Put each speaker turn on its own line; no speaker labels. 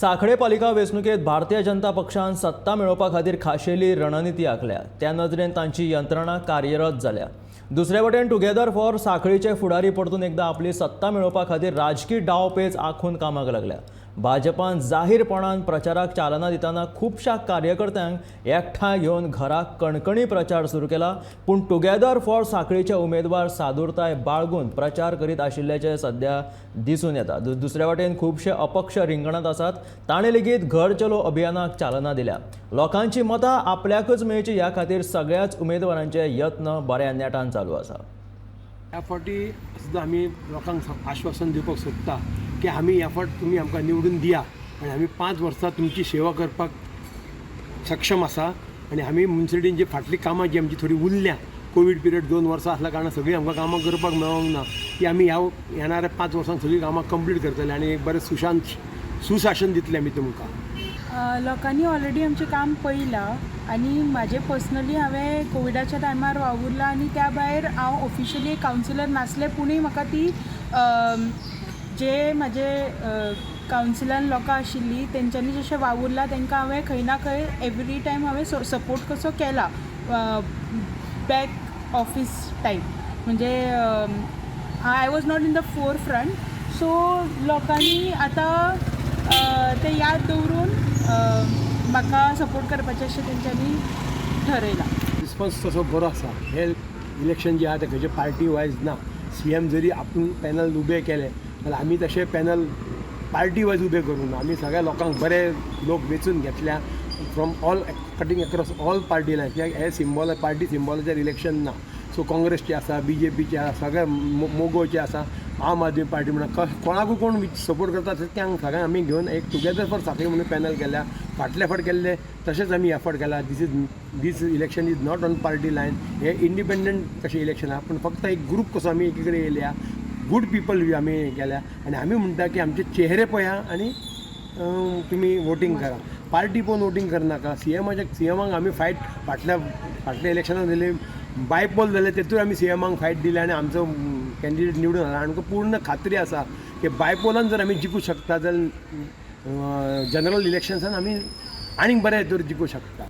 सांखळे पालिका वेंचणुकेत भारतीय जनता पक्षान सत्ता मेळोवपा खातीर खाशेली रणनीती आंखल्या. त्या नदरेन तांची यंत्रणा कार्यरत जाल्या. दुसरे वटेन टुगेदर फॉर सांखळीचे फुडारी परतून एकदा आपली सत्ता मेळोवपा खातीर राजकीय डावपेच आखून कामाक लागल्या. भाजपान जाहीरपणान प्रचाराक चालना दितना खुबशा कार्यकर्त्यांक एकठांय घेवन घराक कणकणी प्रचार सुरू केला. पूण टुगेदर फॉर सांखळीचे उमेदवार सादुरताय बाळगून प्रचार करीत आशिल्ल्याचे सध्या दिसून येता. दुसऱ्या वटेन खुबशे अपक्ष रिंगणात आसात. ताणे लेगीत घर चलो अभियानाक चालना दिल्या. लोकांची मतां आपल्याकच मेळची ह्या खातीर सगळ्याच उमेदवारांचे यत्न बऱ्या नेटान चालू आसा.
ह्या फावटी सुद्दां आमी लोकांक आश्वासन दिवपाक सोदता की आमी ह्या फावट तुमी आमकां निवडून दिया आनी आमी 5 वर्सां तुमची सेवा करपाक सक्षम आसा. आनी आमी म्युनिसिपालिटीन जी फाटलीं कामां जी आमची थोडी उरल्या, कोवीड पिरियड 2 वर्सां आसल्या कारणान सगळीं आमकां कामां करपाक मेळोंक ना, ती आमी ह्या येणाऱ्या 5 वर्सांत सगळीं कामां कंप्लीट करतले आनी एक बरें सुशासन दितले आमी तुमकां.
लोकांनी ऑलरेडी आमचें काम पळयलां आनी म्हाजें पर्सनली हांवें कोविडाच्या टायमार वावुरलां आनी त्या भायर हांव ऑफिशियली कावन्सिलर नासलें, पुणूय म्हाका ती जे म्हाजे कावन्सिलान लोकां आशिल्लीं तेंच्यांनी जशें वावुरलां तांकां हांवें खंय ना खंय एवरी टायम हांवें सपोर्ट कसो केला बॅक ऑफिस टायप. म्हणजे I was not in the four front. So लोकांनी आतां ते याद दवरून म्हाका सपोर्ट करपाचें अशें तेंच्यांनी ठरयलां.
रिस्पॉन्स तसो बरो आसा. हे इलेक्शन जे आहा ते खंयचे पार्टी वायज ना. CM जरी आपूण पॅनल उबे केले जाल्यार आमी तशे पॅनल पार्टी वायज उबे करूं ना. आमी सगळ्या लोकांक बरे लोक वेंचून घेतल्या from all cutting across all party line. कित्याक हे सिंबल पार्टी सिंबलाचेर इलेक्शन ना. सो काँग्रेसचे आसा, BJPचे आसा, सगळे मोगोचे आसा, आम आदमी पार्टी म्हणून कोणाकूय कोण सपोर्ट करता त्यांक सगळ्यांक आमी घेवन एक टुगेदर फॉर सांखळी म्हणून पॅनल केल्या. फाटल्या फावट केल्ले तशेंच आमी ह्या फावट केला. This election is not on party line. हे इंडिपेंडंट कशें इलेक्शन आहा, पूण फक्त एक ग्रूप कसो आमी एकी कडेन येयल्या. गूड पीपल आमी केल्या आनी आमी म्हणटा की आमचे चेहरे पळया आनी तुमी वोटींग करा. पार्टी पळोवन वोटींग करनाका. CMाक आमी फायट फाटल्या इलेक्शनाक दिली. बायपोल जाले तेतूर आमी CMाक फायट दिली आनी आमचो कॅन्डिडेट निवडून आला. आमकां पूर्ण खात्री आसा की बायपोलान जर आमी जिखूं शकता जाल्यार जनरल इलेक्शन्सान आमी आनीक बऱ्या हेतूर जिखूं शकता.